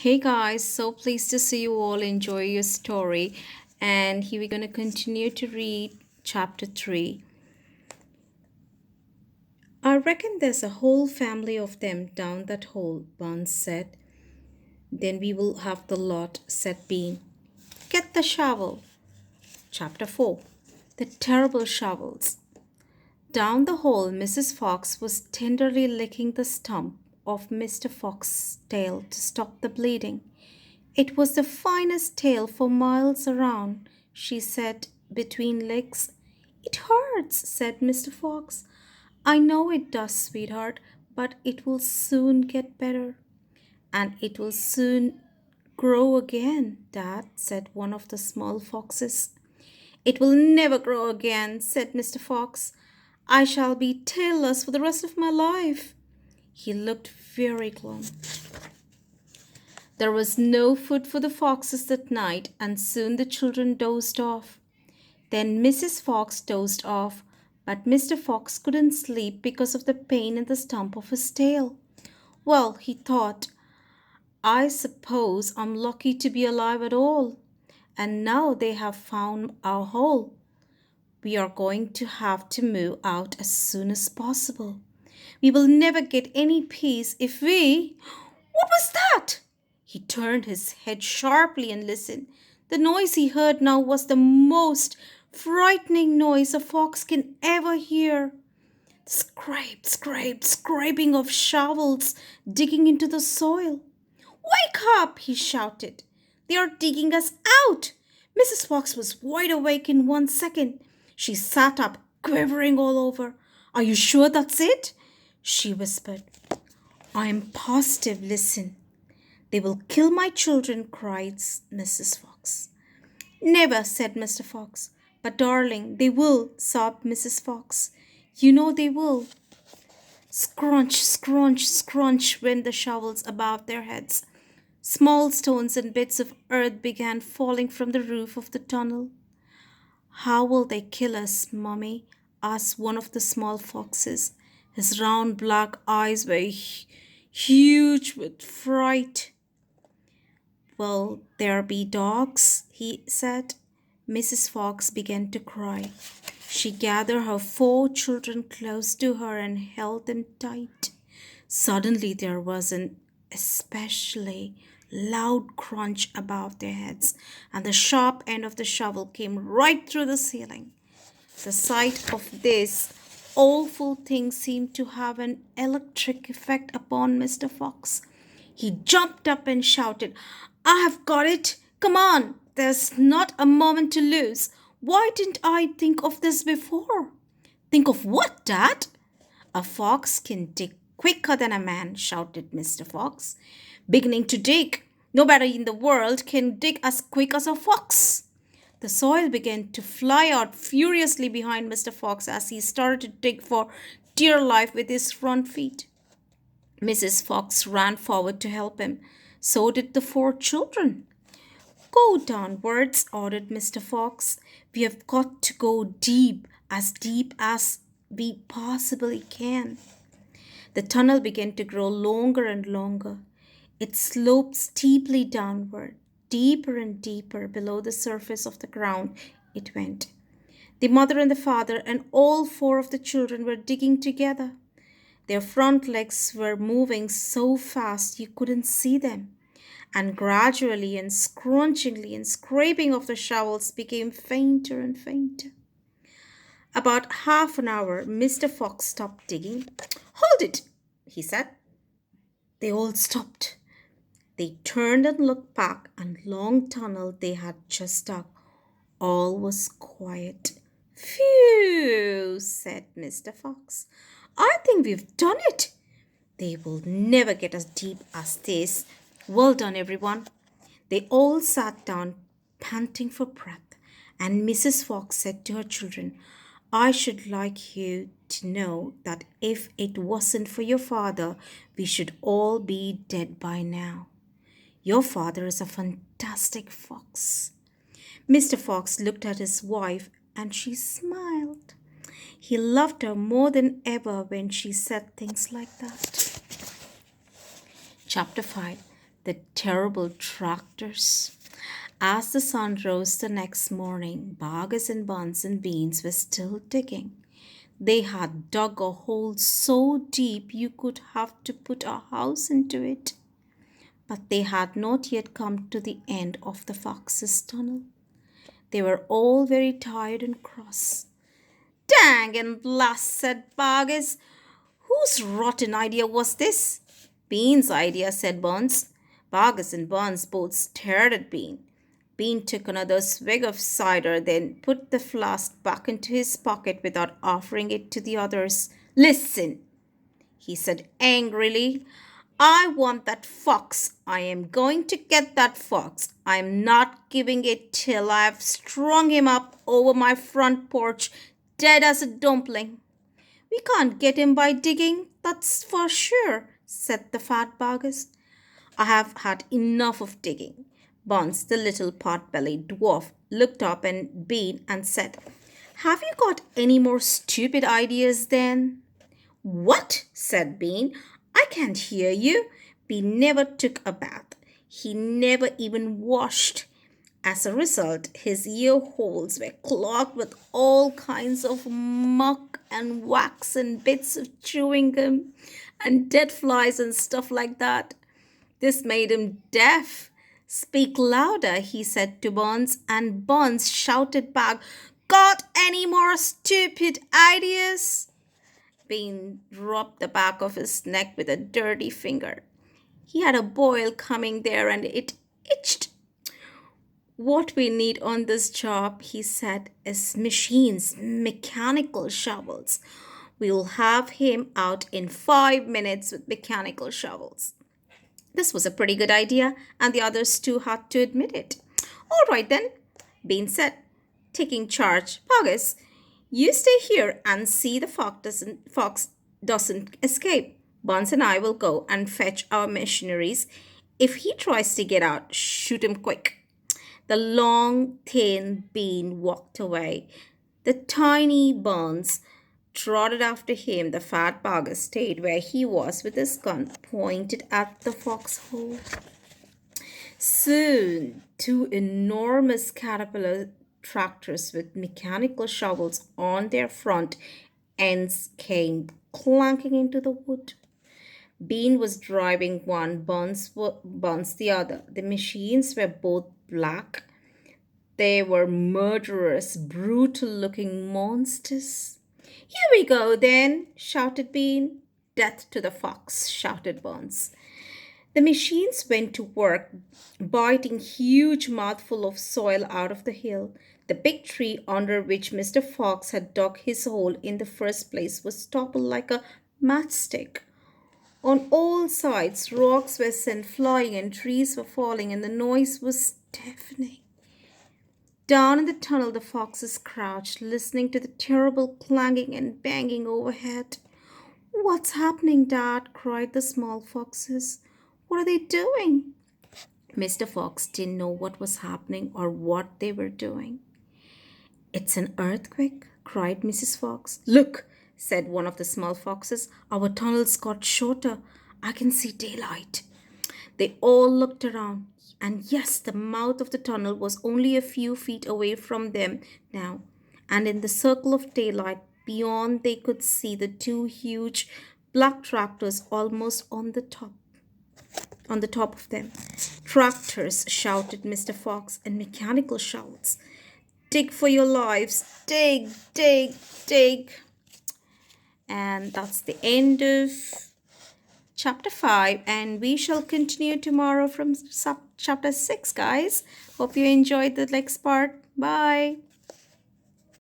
Hey guys, so pleased to see you all enjoy your story. And here we're going to continue to read chapter 3. I reckon there's a whole family of them down that hole, Barnes said. Then we will have the lot, said Bean. Get the shovel. Chapter 4. The terrible shovels. Down the hole, Mrs. Fox was tenderly licking the stump of Mr. Fox's tail to stop the bleeding. It was the finest tail for miles around, she said between licks. It hurts, said Mr. Fox. I know it does, sweetheart, but it will soon get better. And it will soon grow again, Dad, said one of the small foxes. It will never grow again, said Mr. Fox. I shall be tailless for the rest of my life. He looked very glum. There was no food for the foxes that night, and soon the children dozed off. Then Mrs. Fox dozed off, but Mr. Fox couldn't sleep because of the pain in the stump of his tail. Well, he thought, I suppose I'm lucky to be alive at all. And now they have found our hole. We are going to have to move out as soon as possible. We will never get any peace if we. What was that? He turned his head sharply and listened. The noise he heard now was the most frightening noise a fox can ever hear. Scrape, scrape, scraping of shovels digging into the soil. Wake up, he shouted. They are digging us out. Mrs. Fox was wide awake in 1 second. She sat up, quivering all over. Are you sure that's it? She whispered. I am positive, listen. They will kill my children, cried Mrs. Fox. Never, said Mr. Fox. But, darling, they will, sobbed Mrs. Fox. You know they will. Scrunch, scrunch, scrunch went the shovels above their heads. Small stones and bits of earth began falling from the roof of the tunnel. How will they kill us, Mummy? Asked one of the small foxes. His round black eyes were huge with fright. Will there be dogs? He said. Mrs. Fox began to cry. She gathered her 4 children close to her and held them tight. Suddenly there was an especially loud crunch above their heads, and the sharp end of the shovel came right through the ceiling. The sight of this awful thing seemed to have an electric effect upon Mr. Fox. He jumped up and shouted, I have got it! Come on! There's not a moment to lose. Why didn't I think of this before? Think of what, Dad? A fox can dig quicker than a man, shouted Mr. Fox. Beginning to dig. Nobody in the world can dig as quick as a fox. The soil began to fly out furiously behind Mr. Fox as he started to dig for dear life with his front feet. Mrs. Fox ran forward to help him. So did the 4 children. Go downwards, ordered Mr. Fox. We have got to go deep as we possibly can. The tunnel began to grow longer and longer. It sloped steeply downward, deeper and deeper below the surface of the ground it went. The mother and the father and all 4 of the children were digging together. Their front legs were moving so fast you couldn't see them, and gradually and scrunchingly and scraping of the shovels became fainter and fainter. About half an hour, Mr. Fox stopped digging. Hold it, he said. They all stopped. They turned and looked back, and long tunnel they had just dug. All was quiet. Phew, said Mr. Fox. I think we've done it. They will never get as deep as this. Well done, everyone. They all sat down, panting for breath, and Mrs. Fox said to her children, I should like you to know that if it wasn't for your father, we should all be dead by now. Your father is a fantastic fox. Mr. Fox looked at his wife and she smiled. He loved her more than ever when she said things like that. Chapter 5. The terrible tractors. As the sun rose the next morning, Boggis and Buns and Beans were still digging. They had dug a hole so deep you could have to put a house into it. But they had not yet come to the end of the fox's tunnel. They were all very tired and cross. Dang and blast, said Boggis. Whose rotten idea was this? Bean's idea, said Buns. Boggis and Buns both stared at Bean. Bean took another swig of cider, then put the flask back into his pocket without offering it to the others. Listen, he said angrily. I want that fox. I am going to get that fox. I am not giving it till I have strung him up over my front porch, dead as a dumpling. We can't get him by digging, that's for sure, said the fat Boggis. I have had enough of digging. Buns, the little pot-bellied dwarf, looked up at Bean and said, Have you got any more stupid ideas then? What? Said Bean. I can't hear you. Bean never took a bath. He never even washed. As a result, his ear holes were clogged with all kinds of muck and wax and bits of chewing gum and dead flies and stuff like that. This made him deaf. Speak louder, he said to Buns, and Buns shouted back, Got any more stupid ideas? Bean rubbed the back of his neck with a dirty finger. He had a boil coming there and it itched. What we need on this job, he said, is machines, mechanical shovels. We'll have him out in 5 minutes with mechanical shovels. This was a pretty good idea, and the others too had to admit it. All right then, Bean said, taking charge. Poggis, you stay here and see the fox doesn't escape. Buns and I will go and fetch our missionaries. If he tries to get out, shoot him quick. The long, thin Bean walked away. The tiny Buns trotted after him. The fat Boggis stayed where he was with his gun pointed at the foxhole. Soon, two enormous caterpillar tractors with mechanical shovels on their front ends came clanking into the wood. Bean was driving one, Buns the other. The machines were both black. They were murderous, brutal-looking monsters. Here we go, then, shouted Bean. Death to the fox, shouted Buns. The machines went to work, biting huge mouthful of soil out of the hill. The big tree under which Mr. Fox had dug his hole in the first place was toppled like a matchstick. On all sides, rocks were sent flying and trees were falling, and the noise was deafening. Down in the tunnel, the foxes crouched, listening to the terrible clanging and banging overhead. What's happening, Dad? Cried the small foxes. What are they doing? Mr. Fox didn't know what was happening or what they were doing. It's an earthquake, cried Mrs. Fox. Look, said one of the small foxes. Our tunnels got shorter. I can see daylight. They all looked around, and yes, the mouth of the tunnel was only a few feet away from them now, and in the circle of daylight beyond they could see the two huge black tractors almost on the top of them. Tractors, shouted Mr. Fox, and mechanical shouts. Dig for your lives. Dig, dig, dig. And that's the end of chapter 5, and we shall continue tomorrow from chapter 6, guys. Hope you enjoyed the next part. Bye.